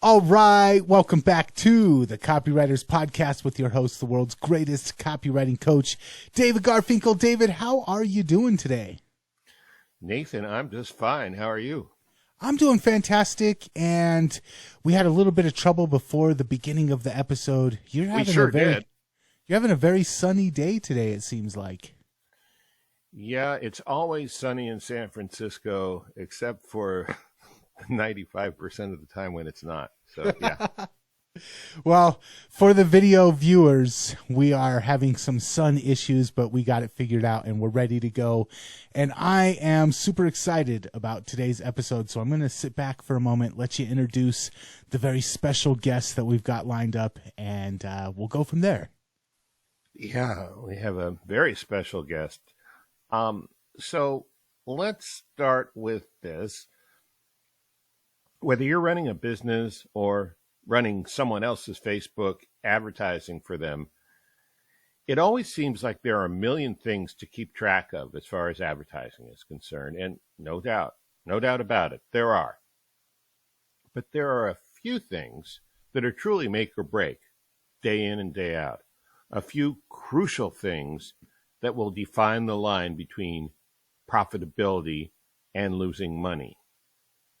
All right, welcome back to the Copywriters Podcast with your host, the world's greatest copywriting coach, David Garfinkel. David, how are you doing today? Nathan, I'm just fine. How are you? I'm doing fantastic, and we had a little bit of trouble before the beginning of the episode. You're having a very sunny day today, it seems like. Yeah, it's always sunny in San Francisco, except for 95% of the time when it's not. So, yeah. Well, for the video viewers, we are having some sun issues, but we got it figured out and we're ready to go. And I am super excited about today's episode. So I'm going to sit back for a moment, let you introduce the very special guest that we've got lined up, and we'll go from there. Yeah, we have a very special guest. So let's start with this. Whether you're running a business or running someone else's Facebook advertising for them, it always seems like there are a million things to keep track of as far as advertising is concerned. And no doubt about it, there are. But there are a few things that are truly make or break day in and day out. A few crucial things that will define the line between profitability and losing money.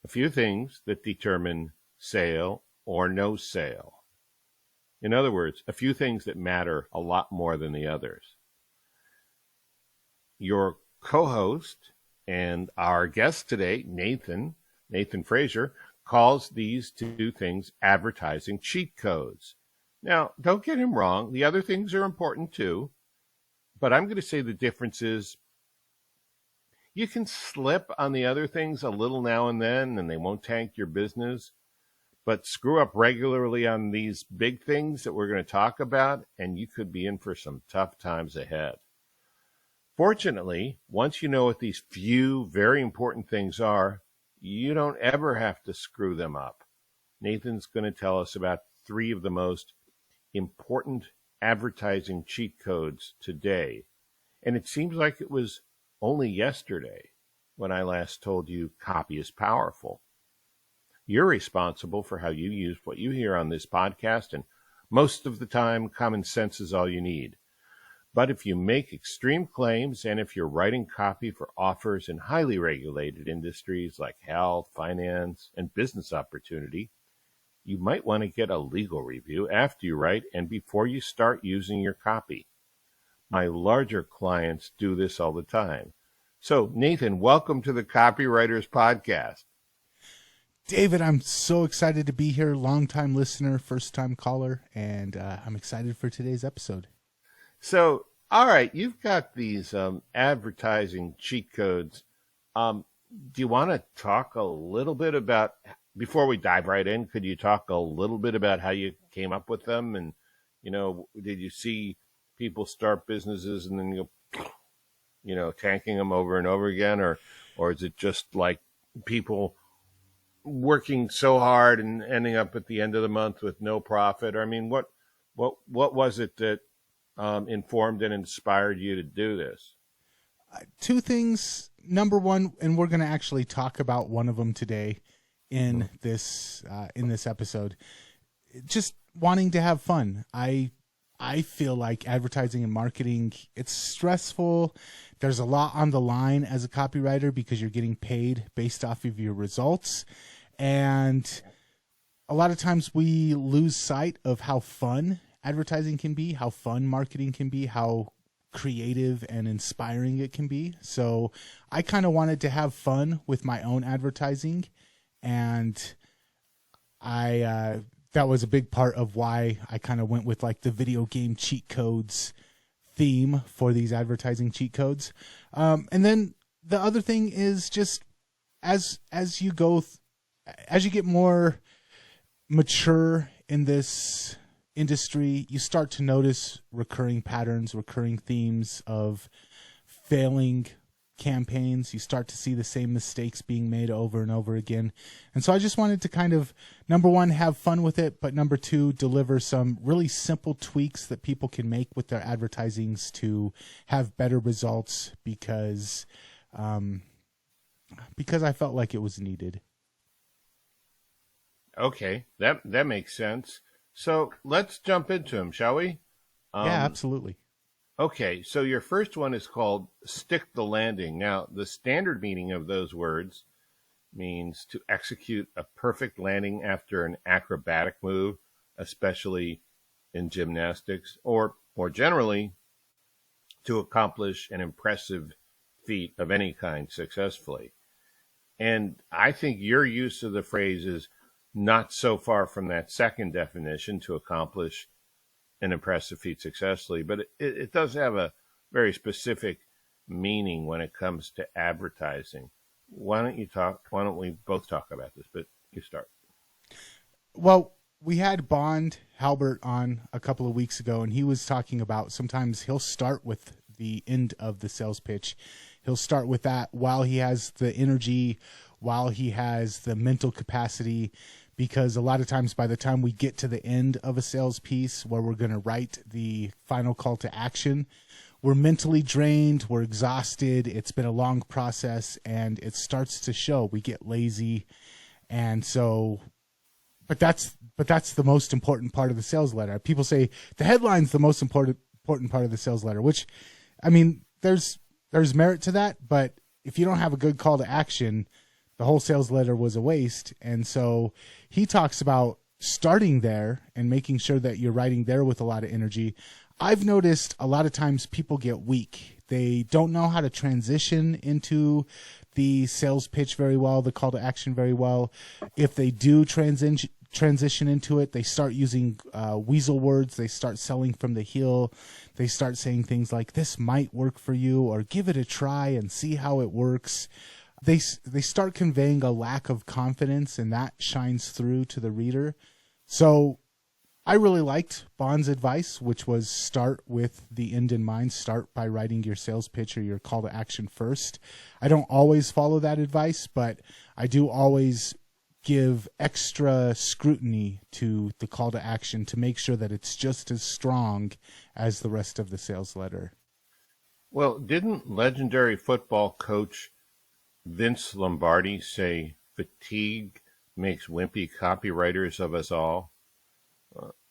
A few things that determine sale or no sale. In other words, a few things that matter a lot more than the others. Your co-host and our guest today, Nathan Fraser, calls these two things advertising cheat codes. Now, don't get him wrong. The other things are important too, but I'm going to say the difference is you can slip on the other things a little now and then, and they won't tank your business. But screw up regularly on these big things that we're going to talk about, and you could be in for some tough times ahead. Fortunately, once you know what these few very important things are, you don't ever have to screw them up. Nathan's going to tell us about 3 of the most important advertising cheat codes today. And it seems like it was only yesterday when I last told you copy is powerful. You're responsible for how you use what you hear on this podcast, and most of the time, common sense is all you need. But if you make extreme claims, and if you're writing copy for offers in highly regulated industries like health, finance, and business opportunity, you might want to get a legal review after you write and before you start using your copy. My larger clients do this all the time. So, Nathan, welcome to the Copywriters Podcast. David, I'm so excited to be here. Long-time listener, first-time caller, and I'm excited for today's episode. So, all right, you've got these advertising cheat codes. Do you want to talk a little bit about, before we dive right in, could you talk a little bit about how you came up with them? And, did you see people start businesses and then tanking them over and over again? Or is it just like people working so hard and ending up at the end of the month with no profit? I mean, what was it that informed and inspired you to do this? 2 things. Number one, and we're going to actually talk about one of them today in this episode. Just wanting to have fun. I feel like advertising and marketing, it's stressful. There's a lot on the line as a copywriter because you're getting paid based off of your results. And a lot of times we lose sight of how fun advertising can be, how fun marketing can be, how creative and inspiring it can be. So I kind of wanted to have fun with my own advertising, and that was a big part of why I kind of went with like the video game cheat codes theme for these advertising cheat codes. And then the other thing is just as you get more mature in this industry, you start to notice recurring patterns, recurring themes of failing campaigns. You start to see the same mistakes being made over and over again. And so I just wanted to kind of, number one, have fun with it, but number 2, deliver some really simple tweaks that people can make with their advertisings to have better results because I felt like it was needed. Okay, that makes sense. So let's jump into them, shall we? Yeah, Um, absolutely. okay, so your first one is called stick the landing. Now, the standard meaning of those words means to execute a perfect landing after an acrobatic move, especially in gymnastics, or more generally, to accomplish an impressive feat of any kind successfully. And I think your use of the phrase is not so far from that second definition, to accomplish an impressive feat successfully, but it does have a very specific meaning when it comes to advertising. Why don't you talk? Why don't we both talk about this? But you start. Well, we had Bond Halbert on a couple of weeks ago, and he was talking about sometimes he'll start with the end of the sales pitch. He'll start with that while he has the energy, while he has the mental capacity, because a lot of times by the time we get to the end of a sales piece where we're going to write the final call to action, we're mentally drained, we're exhausted, it's been a long process, and it starts to show. We get lazy. And so but that's the most important part of the sales letter. People say the headline's the most important part of the sales letter, which, I mean, there's merit to that, but if you don't have a good call to action, the whole sales letter was a waste. And so he talks about starting there and making sure that you're writing there with a lot of energy. I've noticed a lot of times people get weak. They don't know how to transition into the sales pitch very well, the call to action very well. If they do transition into it, they start using weasel words. They start selling from the heel. They start saying things like, this might work for you, or give it a try and see how it works. They start conveying a lack of confidence, and that shines through to the reader. So I really liked Bond's advice, which was start with the end in mind. Start by writing your sales pitch or your call to action first. I don't always follow that advice, but I do always give extra scrutiny to the call to action to make sure that it's just as strong as the rest of the sales letter. Well, didn't legendary football coach Vince Lombardi say fatigue makes wimpy copywriters of us all?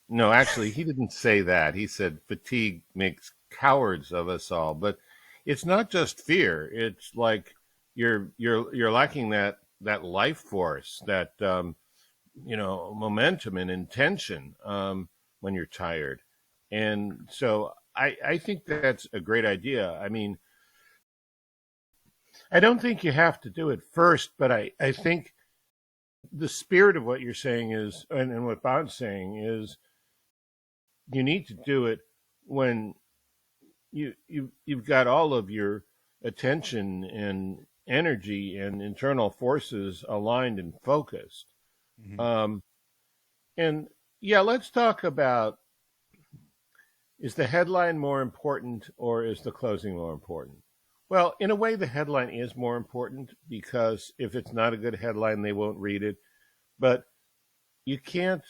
No, actually, he didn't say that. He said fatigue makes cowards of us all. But it's not just fear. It's like you're lacking that life force, that momentum and intention when you're tired. And so I think that's a great idea. I mean, I don't think you have to do it first, but I think the spirit of what you're saying is, and what Bob's saying is, you need to do it when you've got all of your attention and energy and internal forces aligned and focused. Mm-hmm. And yeah, let's talk about, is the headline more important or is the closing more important? Well, in a way, the headline is more important, because if it's not a good headline, they won't read it. But you can't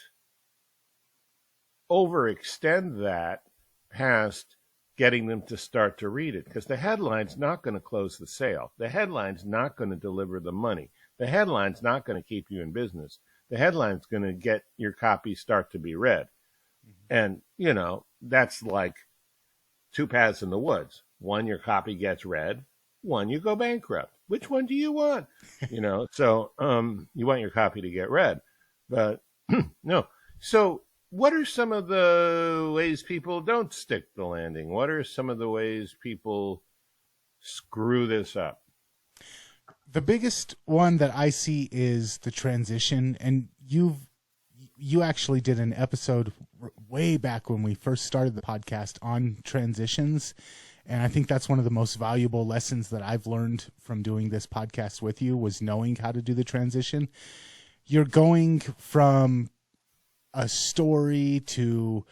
overextend that past getting them to start to read it, because the headline's not going to close the sale. The headline's not going to deliver the money. The headline's not going to keep you in business. The headline's going to get your copy start to be read. And, that's like two paths in the woods. One, your copy gets read. One, you go bankrupt. Which one do you want? So you want your copy to get read. But no. So what are some of the ways people don't stick the landing? What are some of the ways people screw this up? The biggest one that I see is the transition, and you actually did an episode way back when we first started the podcast on transitions, and I think that's one of the most valuable lessons that I've learned from doing this podcast with you, was knowing how to do the transition. You're going from a story to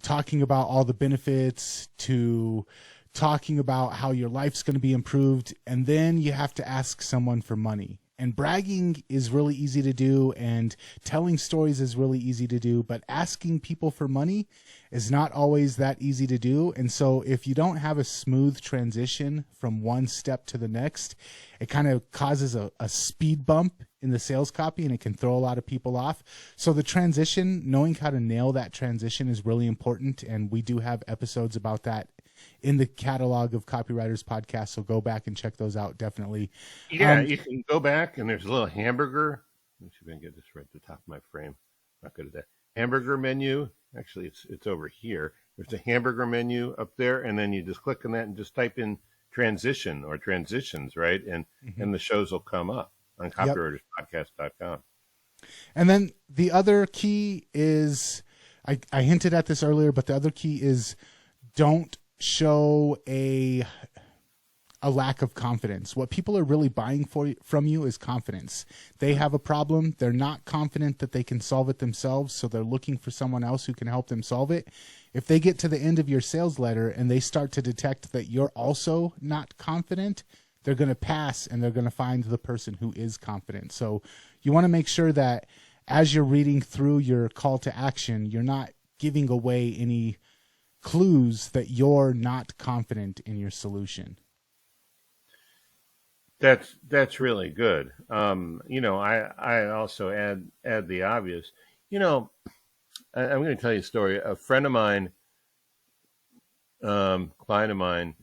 talking about all the benefits to talking about how your life's going to be improved, and then you have to ask someone for money. And bragging is really easy to do, and telling stories is really easy to do, but asking people for money is not always that easy to do. And so if you don't have a smooth transition from one step to the next, it kind of causes a speed bump in the sales copy, and it can throw a lot of people off. So the transition, knowing how to nail that transition is really important. And we do have episodes about that in the catalog of Copywriters podcasts. So go back and check those out. Definitely. Yeah, you can go back and there's a little hamburger. Let me see if I can get this right at the top of my frame. Not good at that. Hamburger menu. Actually, it's over here. There's a hamburger menu up there, and then you just click on that and just type in transition or transitions, right? And the shows will come up on copywriterspodcast.com. And then the other key is, I hinted at this earlier, but the other key is don't show a lack of confidence. What people are really buying from you is confidence. They have a problem. They're not confident that they can solve it themselves, so they're looking for someone else who can help them solve it. If they get to the end of your sales letter and they start to detect that you're also not confident, they're going to pass and they're going to find the person who is confident. So you want to make sure that as you're reading through your call to action, you're not giving away any clues that you're not confident in your solution. That's really good. I also add the obvious. I'm going to tell you a story. A friend of mine, client of mine,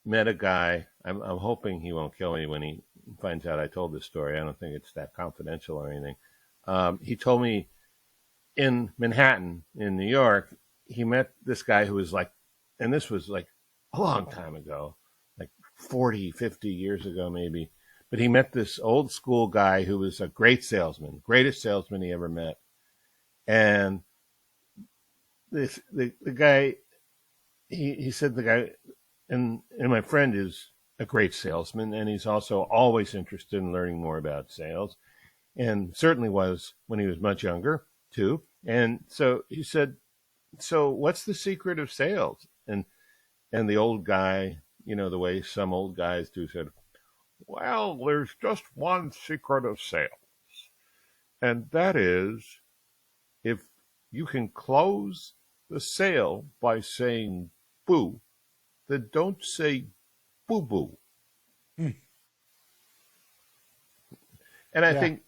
met a guy. I'm hoping he won't kill me when he finds out I told this story. I don't think it's that confidential or anything. He told me in Manhattan, in New York, he met this guy who was like, and this was like a long time ago, like 40, 50 years ago maybe. But he met this old school guy who was a great salesman, greatest salesman he ever met. And the guy, he said the guy, and my friend is a great salesman, and he's also always interested in learning more about sales, and certainly was when he was much younger too. And so he said, "So what's the secret of sales?" And the old guy, the way some old guys do, said, "Well, there's just one secret of sales, and that is if you can close the sale by saying boo, then don't say boo-boo." And I think,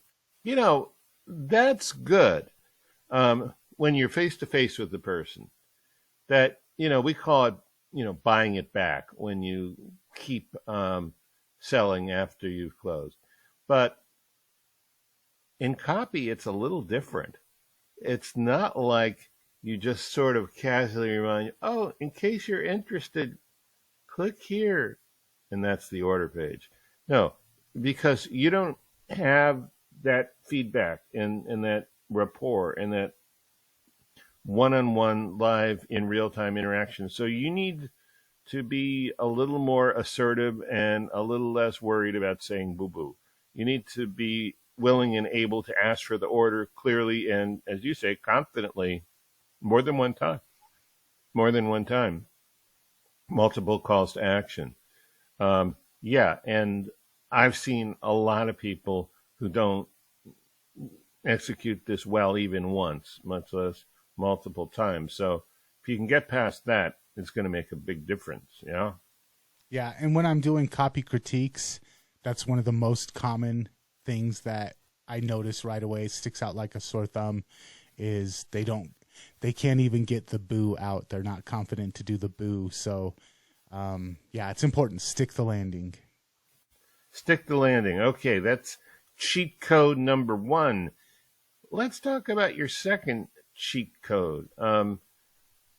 that's good when you're face-to-face with the person. That, we call it, buying it back when you keep selling after you've closed. But in copy, it's a little different. It's not like you just sort of casually remind you, oh, in case you're interested, click here. And that's the order page. No, because you don't have that feedback and that rapport and that one-on-one live in real-time interaction. So you need to be a little more assertive and a little less worried about saying boo-boo. You need to be willing and able to ask for the order clearly and, as you say, confidently more than one time. Multiple calls to action. And I've seen a lot of people who don't execute this well even once, much less multiple times. So if you can get past that, it's going to make a big difference. Yeah. Yeah. And when I'm doing copy critiques, that's one of the most common things that I notice right away, sticks out like a sore thumb, is they can't even get the boo out. They're not confident to do the boo. So it's important. Stick the landing. Stick the landing. Okay, that's cheat code number 1. Let's talk about your second cheat code,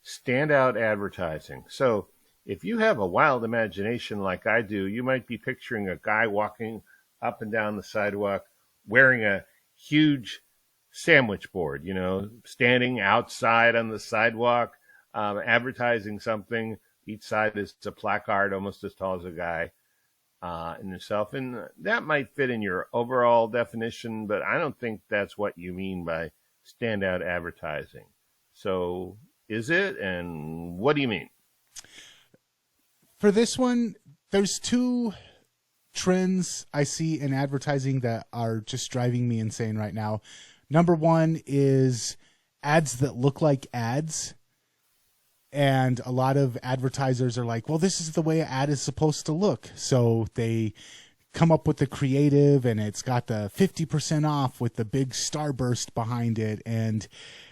standout advertising. So if you have a wild imagination like I do, you might be picturing a guy walking up and down the sidewalk wearing a huge sandwich board, standing outside on the sidewalk, advertising something. Each side is a placard almost as tall as a guy in itself. And that might fit in your overall definition, but I don't think that's what you mean by standout advertising. So is it? And what do you mean? For this one, there's 2 trends I see in advertising that are just driving me insane right now. Number 1 is ads that look like ads. And a lot of advertisers are like, well, this is the way an ad is supposed to look. So they come up with the creative, and it's got the 50% off with the big starburst behind it. And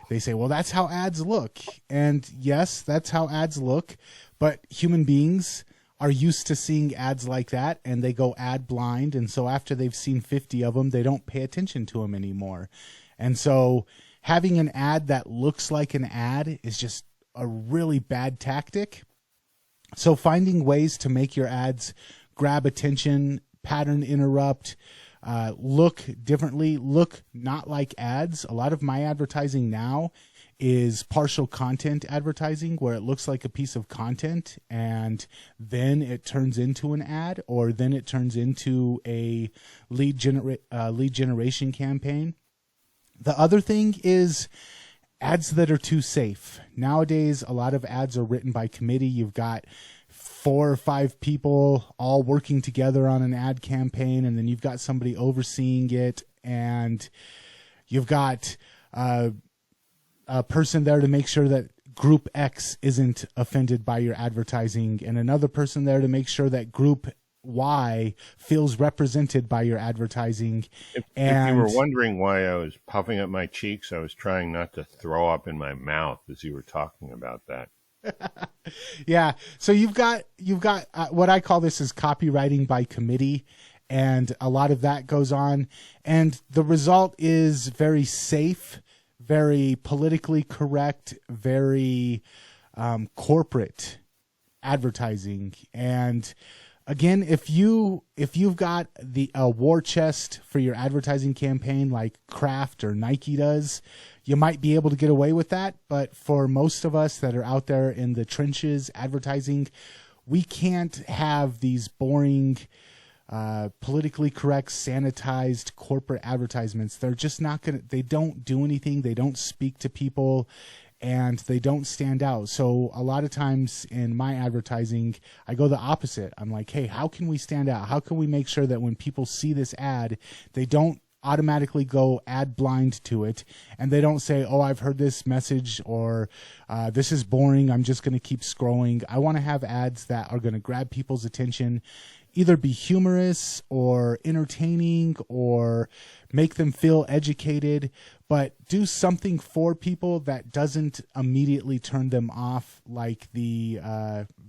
they say, well, that's how ads look. And yes, that's how ads look. But human beings are used to seeing ads like that, and they go ad blind. And so after they've seen 50 of them, they don't pay attention to them anymore. And so having an ad that looks like an ad is just a really bad tactic. So finding ways to make your ads grab attention, pattern interrupt, look differently, look not like ads. A lot of my advertising now is partial content advertising, where it looks like a piece of content and then it turns into an ad, or then it turns into a lead generation campaign. The other thing is ads that are too safe. Nowadays, a lot of ads are written by committee. You've got 4 or 5 people all working together on an ad campaign, and then you've got somebody overseeing it, and you've got a person there to make sure that group X isn't offended by your advertising, and another person there to make sure that group Y feels represented by your advertising. If you were wondering why I was puffing up my cheeks, I was trying not to throw up in my mouth as you were talking about that. Yeah. So you've got what I call this is copywriting by committee, and a lot of that goes on, and the result is very safe, very politically correct, very corporate advertising. And again, if you've got a war chest for your advertising campaign like Kraft or Nike does, you might be able to get away with that. But for most of us that are out there in the trenches advertising, we can't have these boring, politically correct, sanitized corporate advertisements. They're just not they don't do anything. They don't speak to people, and they don't stand out. So a lot of times in my advertising, I go the opposite. I'm like, hey, how can we stand out? How can we make sure that when people see this ad, they don't automatically go ad blind to it, and they don't say, oh, I've heard this message, or this is boring, I'm just going to keep scrolling. I want to have ads that are going to grab people's attention, either be humorous or entertaining or make them feel educated, but do something for people that doesn't immediately turn them off like the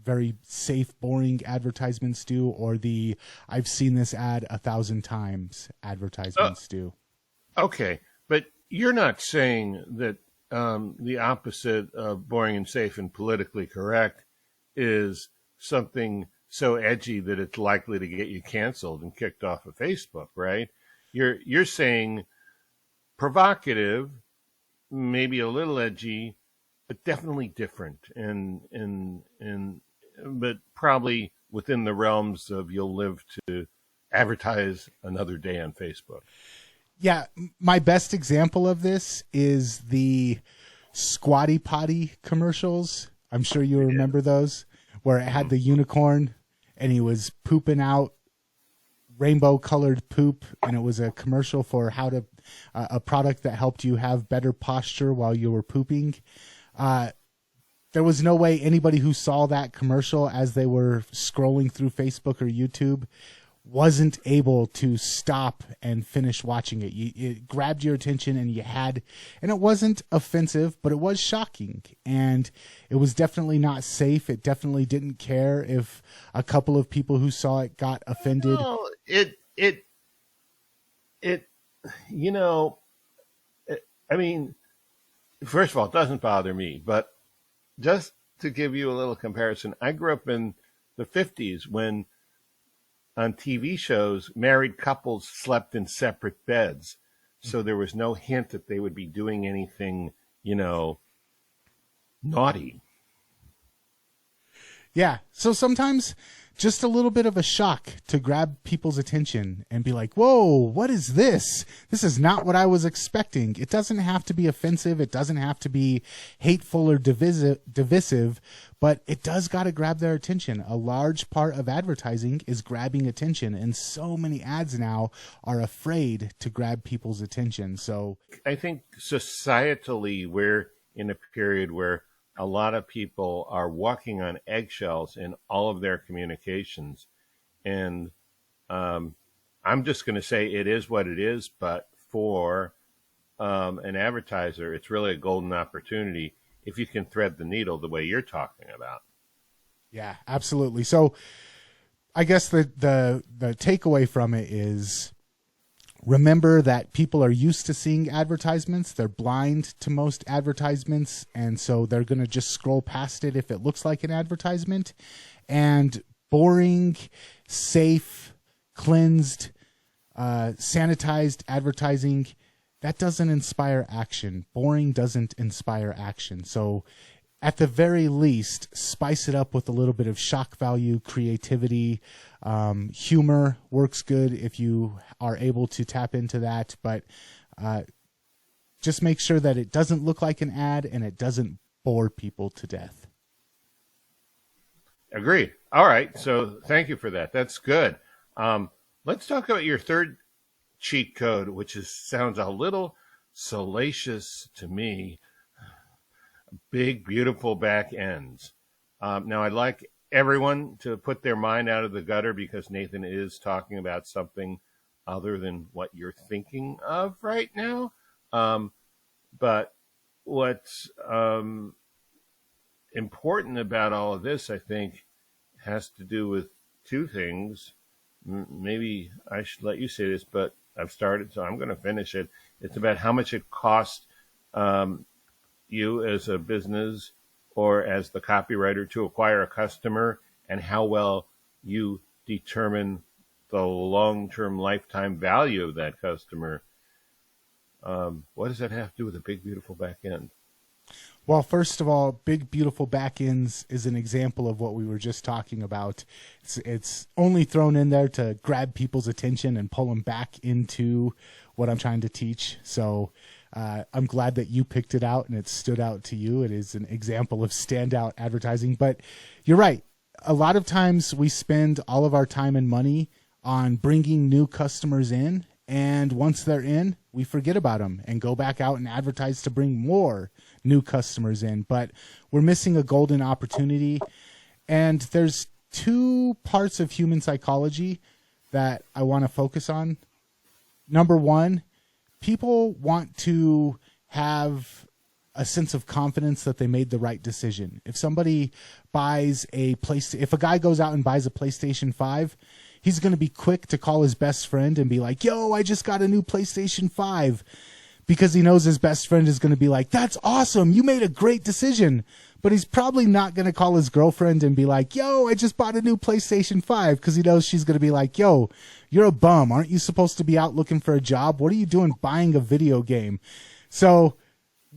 very safe, boring advertisements do, or the I've seen this ad 1,000 times advertisements do. Okay, but you're not saying that the opposite of boring and safe and politically correct is something so edgy that it's likely to get you canceled and kicked off of Facebook, right? You're saying provocative, maybe a little edgy, but definitely different, but probably within the realms of you'll live to advertise another day on Facebook. Yeah, my best example of this is the Squatty Potty commercials. I'm sure you remember those, where it had the unicorn and he was pooping out rainbow colored poop, and it was a commercial for how to a product that helped you have better posture while you were pooping. There was no way anybody who saw that commercial as they were scrolling through Facebook or YouTube wasn't able to stop and finish watching it. It grabbed your attention, and and it wasn't offensive, but it was shocking, and it was definitely not safe. It definitely didn't care if a couple of people who saw it got offended. No, I mean, first of all, it doesn't bother me, but just to give you a little comparison, I grew up in the 50s when on TV shows, married couples slept in separate beds. So there was no hint that they would be doing anything, naughty. Yeah. So sometimes just a little bit of a shock to grab people's attention and be like, whoa, what is this? This is not what I was expecting. It doesn't have to be offensive. It doesn't have to be hateful or divisive, but it does got to grab their attention. A large part of advertising is grabbing attention, and so many ads now are afraid to grab people's attention. So I think societally, we're in a period where a lot of people are walking on eggshells in all of their communications. And I'm just going to say it is what it is, but for an advertiser, it's really a golden opportunity if you can thread the needle the way you're talking about. Yeah, absolutely. So I guess the takeaway from it is, remember that people are used to seeing advertisements. They're blind to most advertisements, and so they're going to just scroll past it if it looks like an advertisement. And boring, safe, cleansed, sanitized advertising, that doesn't inspire action. Boring doesn't inspire action. So at the very least, spice it up with a little bit of shock value, creativity. Humor works good if you are able to tap into that, but just make sure that it doesn't look like an ad and it doesn't bore people to death. Agreed. All right. So thank you for that. That's good. Let's talk about your third cheat code, which sounds a little salacious to me. Big, beautiful back ends. Now, I'd like everyone to put their mind out of the gutter because Nathan is talking about something other than what you're thinking of right now. But what's important about all of this, I think, has to do with two things. Maybe I should let you say this, but I've started, so I'm going to finish it. It's about how much it costs you as a business or as the copywriter to acquire a customer, and how well you determine the long-term lifetime value of that customer. What does that have to do with a big, beautiful back end? Well, first of all, big, beautiful back ends is an example of what we were just talking about. It's only thrown in there to grab people's attention and pull them back into what I'm trying to teach. So I'm glad that you picked it out and it stood out to you. It is an example of standout advertising. But you're right. A lot of times we spend all of our time and money on bringing new customers in. And once they're in, we forget about them and go back out and advertise to bring more new customers in. But we're missing a golden opportunity. And there's two parts of human psychology that I want to focus on. Number one, people want to have a sense of confidence that they made the right decision. If somebody buys if a guy goes out and buys a PlayStation 5, he's going to be quick to call his best friend and be like, yo, I just got a new PlayStation 5, because he knows his best friend is going to be like, that's awesome, you made a great decision. But he's probably not going to call his girlfriend and be like, yo, I just bought a new PlayStation 5, because he knows she's going to be like, yo, you're a bum. Aren't you supposed to be out looking for a job? What are you doing buying a video game? So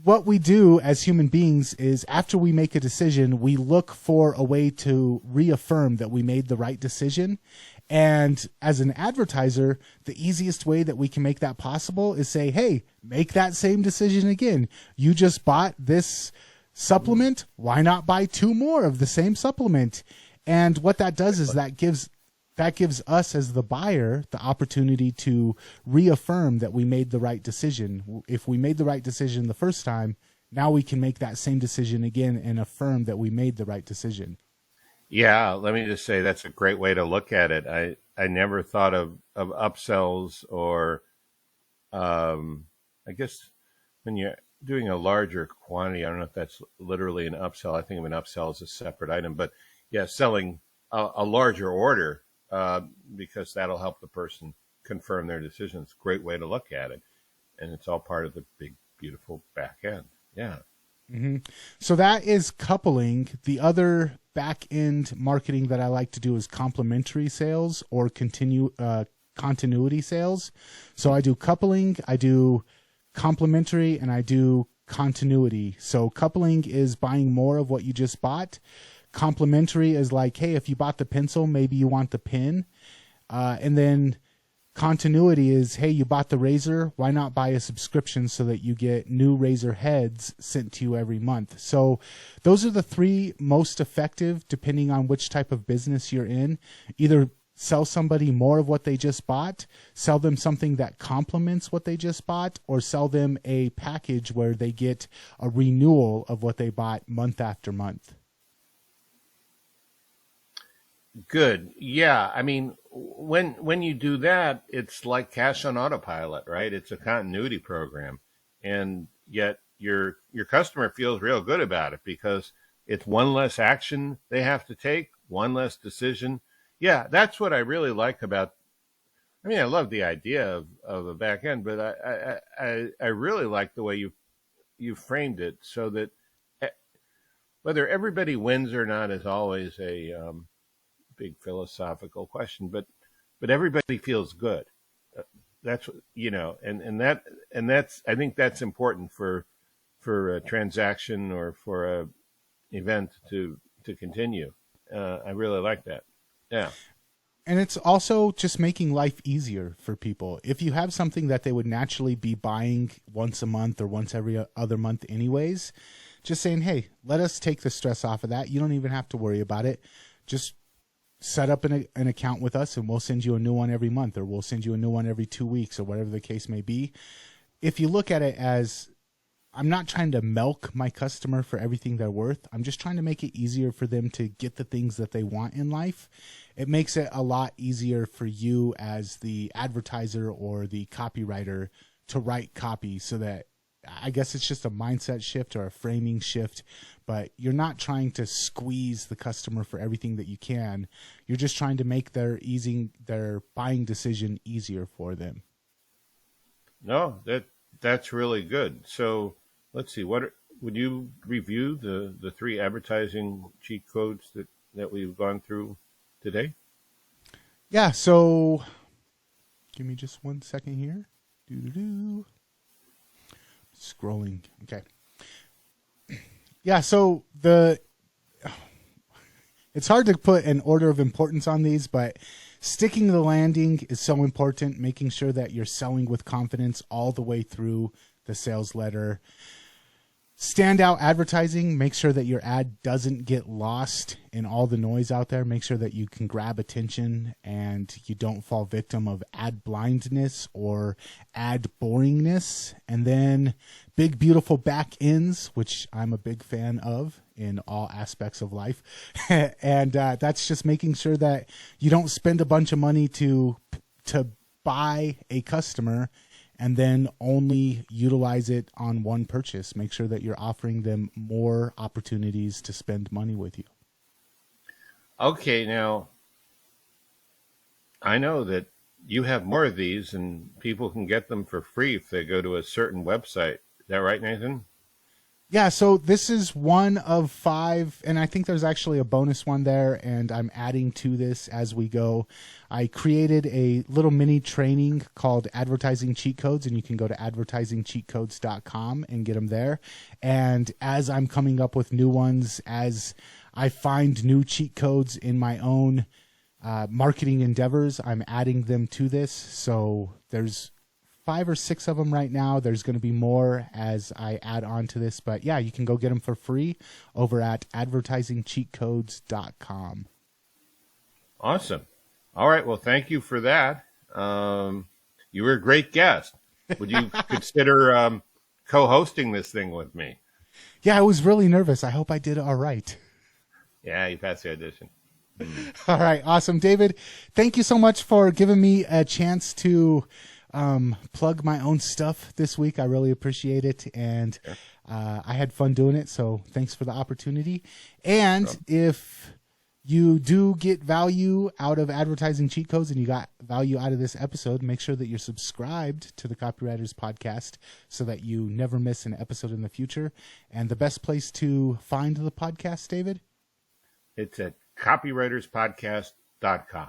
what we do as human beings is, after we make a decision, we look for a way to reaffirm that we made the right decision. And as an advertiser, the easiest way that we can make that possible is say, hey, make that same decision again. You just bought this supplement. Why not buy 2 more of the same supplement? And what that does is that gives us as the buyer the opportunity to reaffirm that we made the right decision. If we made the right decision the first time, now we can make that same decision again and affirm that we made the right decision. Yeah, let me just say that's a great way to look at it. I never thought of upsells, or I guess when you're doing a larger quantity, I don't know if that's literally an upsell. I think of an upsell as a separate item. But yeah, selling a larger order, because that'll help the person confirm their decision. It's a great way to look at it. And it's all part of the big, beautiful back end. Yeah. Mm-hmm. So that is coupling. The other back end marketing that I like to do is complementary sales or continuity sales. So I do coupling, I do complementary, and I do continuity. So coupling is buying more of what you just bought. Complementary is like, hey, if you bought the pencil, maybe you want the pen. And then continuity is, hey, you bought the razor, why not buy a subscription so that you get new razor heads sent to you every month? So those are the 3 most effective, depending on which type of business you're in. Either sell somebody more of what they just bought, sell them something that complements what they just bought, or sell them a package where they get a renewal of what they bought month after month. Good. Yeah. I mean, when you do that, it's like cash on autopilot, right? It's a continuity program, and yet your customer feels real good about it because it's one less action they have to take, one less decision. Yeah, that's what I really like about. I mean, I love the idea of a back end, but I really like the way you framed it so that eh, whether everybody wins or not is always a big philosophical question, but everybody feels good. That's and that's I think that's important for a transaction or for a event to continue. I really like that. Yeah. And it's also just making life easier for people. If you have something that they would naturally be buying once a month or once every other month anyways, just saying, hey, let us take the stress off of that. You don't even have to worry about it. Just set up an account with us and we'll send you a new one every month, or we'll send you a new one every 2 weeks, or whatever the case may be. If you look at it as, I'm not trying to milk my customer for everything they're worth. I'm just trying to make it easier for them to get the things that they want in life. It makes it a lot easier for you as the advertiser or the copywriter to write copy, so that, I guess it's just a mindset shift or a framing shift, but you're not trying to squeeze the customer for everything that you can. You're just trying to make their buying decision easier for them. No, that's really good. So let's see. What would you review the three advertising cheat codes that we've gone through today? Yeah. So give me just 1 second here. Doo-doo-doo. Scrolling. Okay. Yeah. So it's hard to put an order of importance on these, but sticking the landing is so important. Making sure that you're selling with confidence all the way through the sales letter. Standout advertising, make sure that your ad doesn't get lost in all the noise out there. Make sure that you can grab attention and you don't fall victim of ad blindness or ad boringness. And then big, beautiful back ends, which I'm a big fan of in all aspects of life. And that's just making sure that you don't spend a bunch of money to buy a customer and then only utilize it on one purchase. Make sure that you're offering them more opportunities to spend money with you. Okay, now I know that you have more of these and people can get them for free if they go to a certain website. Is that right, Nathan? Yeah, so this is one of 5, and I think there's actually a bonus one there, and I'm adding to this as we go. I created a little mini training called Advertising Cheat Codes, and you can go to advertisingcheatcodes.com and get them there. And as I'm coming up with new ones, as I find new cheat codes in my own marketing endeavors, I'm adding them to this. So there's 5 or 6 of them right now. There's going to be more as I add on to this. But yeah, you can go get them for free over at advertisingcheatcodes.com. Awesome. All right. Well, thank you for that. You were a great guest. Would you consider co-hosting this thing with me? Yeah, I was really nervous. I hope I did all right. Yeah, you passed the audition. All right. Awesome. David, thank you so much for giving me a chance to plug my own stuff this week. I really appreciate it. And I had fun doing it. So thanks for the opportunity. And if you do get value out of advertising cheat codes and you got value out of this episode, make sure that you're subscribed to the Copywriters podcast so that you never miss an episode in the future. And the best place to find the podcast, David? It's at copywriterspodcast.com.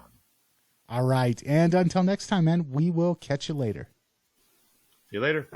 All right. And until next time, man, we will catch you later. See you later.